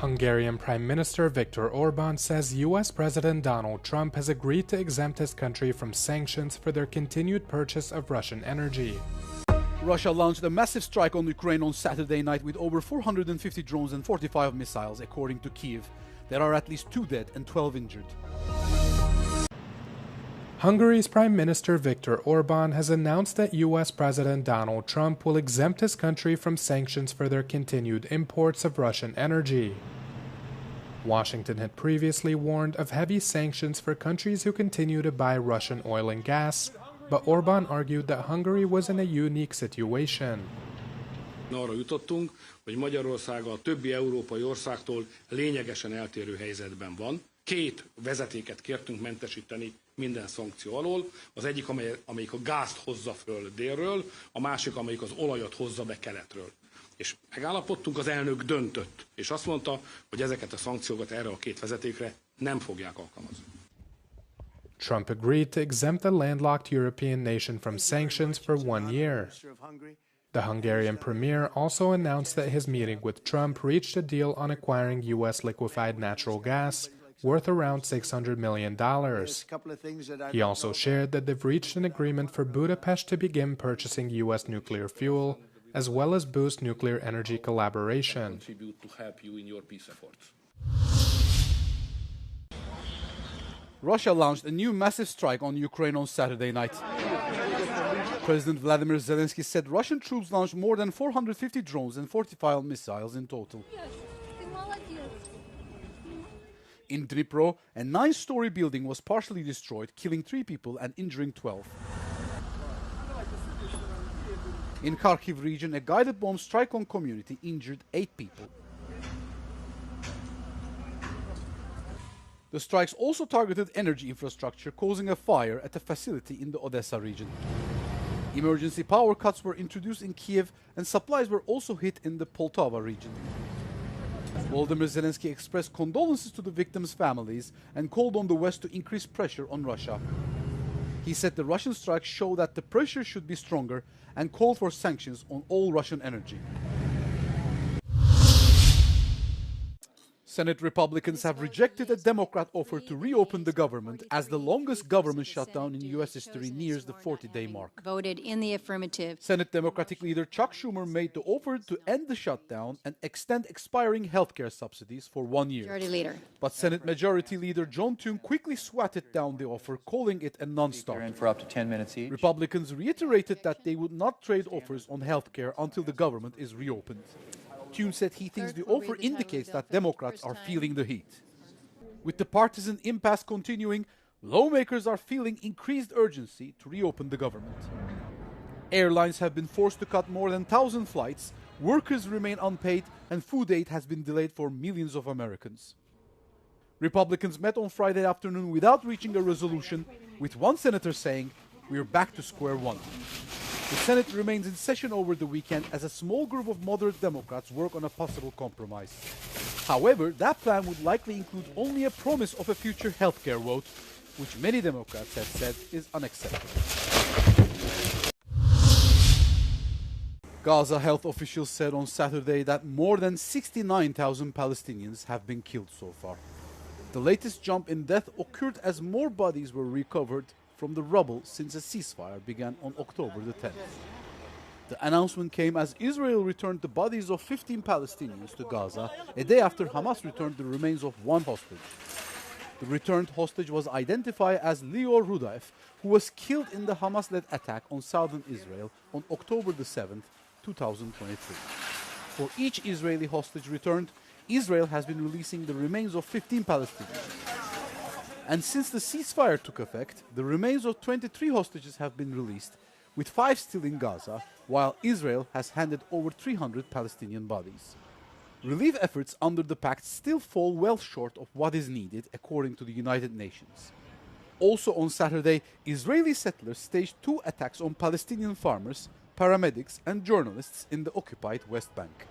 Hungarian Prime Minister Viktor Orbán says US President Donald Trump has agreed to exempt his country from sanctions for their continued purchase of Russian energy. Russia launched a massive strike on Ukraine on Saturday night with over 450 drones and 45 missiles, according to Kyiv. There are at least 2 dead and 12 injured. Hungary's Prime Minister Viktor Orbán has announced that US President Donald Trump will exempt his country from sanctions for their continued imports of Russian energy. Washington had previously warned of heavy sanctions for countries who continue to buy Russian oil and gas, but Orbán argued that Hungary was in a unique situation. Arra jutottunk, hogy Magyarország a többi európai országtól lényegesen eltérő helyzetben van. 2 vezetéket kértünk mentesíteni minden szankció alól. Az egyik, amelyik a gázt hozza föl délről, a másik, amelyik az olajat hozza be keletről. És megállapodtunk, az elnök döntött, és azt mondta, hogy ezeket a szankciókat erre a 2 vezetékre nem fogják alkalmazni. Trump agreed to exempt the landlocked European nation from sanctions for 1 year. The Hungarian premier also announced that his meeting with Trump reached a deal on acquiring U.S. liquefied natural gas worth around $600 million. He also shared that they've reached an agreement for Budapest to begin purchasing U.S. nuclear fuel, as well as boost nuclear energy collaboration. Russia launched a new massive strike on Ukraine on Saturday night. President Vladimir Zelensky said Russian troops launched more than 450 drones and 45 missiles in total. In Dnipro, a 9-story building was partially destroyed, killing 3 people and injuring 12. In Kharkiv region, a guided bomb strike on community injured 8 people. The strikes also targeted energy infrastructure, causing a fire at a facility in the Odessa region. Emergency power cuts were introduced in Kiev, and supplies were also hit in the Poltava region. Volodymyr Zelensky expressed condolences to the victims' families and called on the West to increase pressure on Russia. He said the Russian strikes show that the pressure should be stronger and called for sanctions on all Russian energy. Senate Republicans have rejected a Democrat offer to reopen the government as the longest government shutdown in U.S. history nears the 40-day mark. Voted in the affirmative. Senate Democratic leader Chuck Schumer made the offer to end the shutdown and extend expiring healthcare subsidies for 1 year. Majority Leader. But Senate Majority Leader John Thune quickly swatted down the offer, calling it a non-starter. For up to 10 minutes each. Republicans reiterated that they would not trade offers on healthcare until the government is reopened. Thune said he thinks the offer indicates that Democrats are feeling the heat. With the partisan impasse continuing, lawmakers are feeling increased urgency to reopen the government. Airlines have been forced to cut more than 1,000 flights, workers remain unpaid, and food aid has been delayed for millions of Americans. Republicans met on Friday afternoon without reaching a resolution, with one senator saying, "We're back to square one." The Senate remains in session over the weekend as a small group of moderate Democrats work on a possible compromise. However, that plan would likely include only a promise of a future healthcare vote, which many Democrats have said is unacceptable. Gaza health officials said on Saturday that more than 69,000 Palestinians have been killed so far. The latest jump in death occurred as more bodies were recovered from the rubble since a ceasefire began on October the 10th. The announcement came as Israel returned the bodies of 15 Palestinians to Gaza a day after Hamas returned the remains of 1 hostage. The returned hostage was identified as Lior Rudaev, who was killed in the Hamas-led attack on southern Israel on October the 7th, 2023. For each Israeli hostage returned, Israel has been releasing the remains of 15 Palestinians. And since the ceasefire took effect, the remains of 23 hostages have been released, with 5 still in Gaza, while Israel has handed over 300 Palestinian bodies. Relief efforts under the pact still fall well short of what is needed, according to the United Nations. Also on Saturday, Israeli settlers staged 2 attacks on Palestinian farmers, paramedics and journalists in the occupied West Bank.